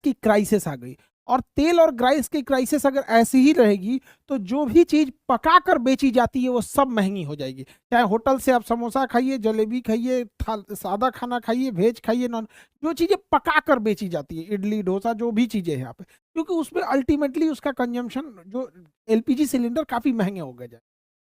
की क्राइसिस आ गई। और तेल और गैस की क्राइसिस अगर ऐसी ही रहेगी तो जो भी चीज पका कर बेची जाती है वो सब महंगी हो जाएगी। चाहे होटल से आप समोसा खाइए, जलेबी खाइए, सादा खाना खाइए, वेज खाइए, नॉन, जो चीजें पका कर बेची जाती है, इडली डोसा जो भी चीजें हैं यहाँ पे, क्योंकि उसमें अल्टीमेटली उसका कंजम्पशन जो एलपीजी सिलेंडर काफी महंगे हो गए।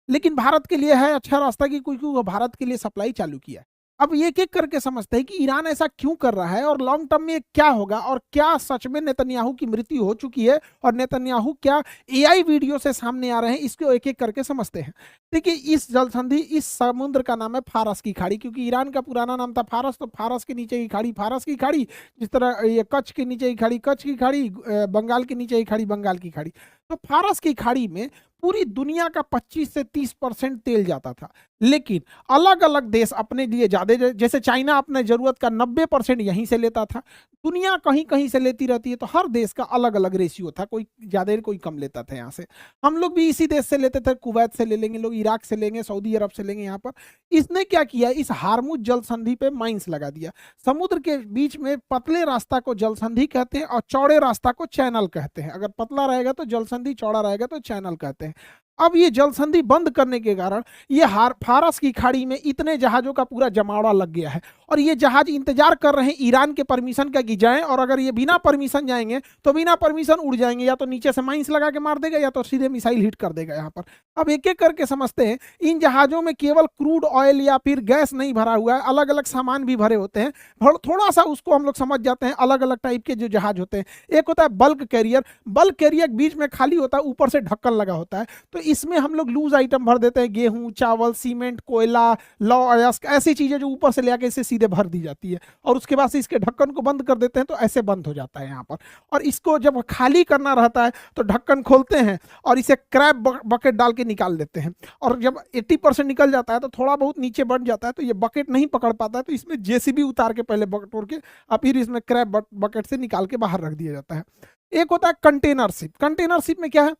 लेकिन भारत के लिए है अच्छा रास्ता कि क्योंकि वो भारत के लिए सप्लाई चालू किया है। अब ये एक एक करके समझते हैं कि ईरान ऐसा क्यों कर रहा है और लॉन्ग टर्म में क्या होगा, और क्या सच में नेतन्याहू की मृत्यु हो चुकी है और नेतन्याहू क्या एआई वीडियो से सामने आ रहे हैं, इसको एक एक करके समझते हैं। देखिए, इस जल संधि, इस समुद्र का नाम है फारस की खाड़ी, क्योंकि ईरान का पुराना नाम था फारस, तो फारस के नीचे की खाड़ी फारस की खाड़ी, जिस तरह ये कच्छ के नीचे की खाड़ी कच्छ की खाड़ी, बंगाल के नीचे की खाड़ी बंगाल की खाड़ी। तो फारस की खाड़ी में पूरी दुनिया का 25 से 30% तेल जाता था। लेकिन अलग अलग देश अपने लिए ज्यादा, जैसे चाइना अपने जरूरत का 90% यहीं से लेता था, दुनिया कहीं कहीं से लेती रहती है, तो हर देश का अलग अलग रेशियो था, कोई ज्यादा कोई कम लेता था। यहाँ से हम लोग भी इसी देश से लेते थे, कुवैत से ले लेंगे लोग, इराक से लेंगे, सऊदी अरब से लेंगे। यहाँ पर इसने क्या किया, इस हार्मुज जल संधि पे माइंस लगा दिया। समुद्र के बीच में पतले रास्ता को जल संधि कहते हैं और चौड़े रास्ता को चैनल कहते हैं। अगर पतला रहेगा तो जल संधि, चौड़ा रहेगा तो चैनल कहते हैं। अब ये जल संधि बंद करने के कारण ये फारस की खाड़ी में इतने जहाजों का पूरा जमावड़ा लग गया है, और ये जहाज इंतजार कर रहे हैं ईरान के परमिशन का कि जाएं, और अगर ये बिना परमिशन जाएंगे तो बिना परमिशन उड़ जाएंगे, या तो नीचे से माइंस लगा के मार देगा या तो सीधे मिसाइल हिट कर देगा यहाँ पर। अब एक एक करके समझते हैं, इन जहाजों में केवल क्रूड ऑयल या फिर गैस नहीं भरा हुआ है, अलग अलग सामान भी भरे होते हैं। थोड़ा सा उसको हम लोग समझ जाते हैं, अलग अलग टाइप के जो जहाज होते हैं। एक होता है बल्क कैरियर, बल्क कैरियर बीच में खाली होता है, ऊपर से ढक्कन लगा होता है, तो इसमें हम लोग लूज आइटम भर देते हैं, गेहूं, चावल, सीमेंट, कोयला, लौ अयस्क, ऐसी चीजें जो ऊपर से ले आके इसे सीधे भर दी जाती है, और उसके बाद से इसके ढक्कन को बंद कर देते हैं, तो ऐसे बंद हो जाता है यहाँ पर। और इसको जब खाली करना रहता है तो ढक्कन खोलते हैं और इसे क्रैब बकेट डाल के निकाल देते हैं, और जब 80% निकल जाता है तो थोड़ा बहुत नीचे बढ़ जाता है, तो ये बकेट नहीं पकड़ पाता है, तो इसमें जेसीबी उतार के पहले बटोर के और फिर इसमें क्रैब बकेट से निकाल के बाहर रख दिया जाता है। एक होता है कंटेनर शिप। कंटेनर शिप में क्या है,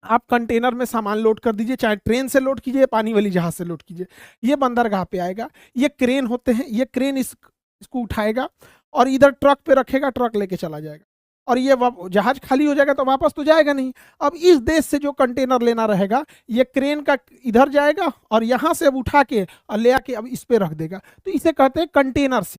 आप कंटेनर में सामान लोड कर दीजिए, चाहे ट्रेन से लोड कीजिए, पानी वाली जहाज से लोड कीजिए, ये बंदरगाह पे आएगा। ये क्रेन होते हैं, ये क्रेन इसको उठाएगा और इधर ट्रक पे रखेगा, ट्रक लेके चला जाएगा, और ये जहाज खाली हो जाएगा तो वापस तो जाएगा नहीं। अब इस देश से जो कंटेनर लेना रहेगा, ये क्रेन का इधर जाएगा और यहाँ से अब उठा के और ले आके अब इस पे रख देगा, तो इसे कहते हैं कंटेनर।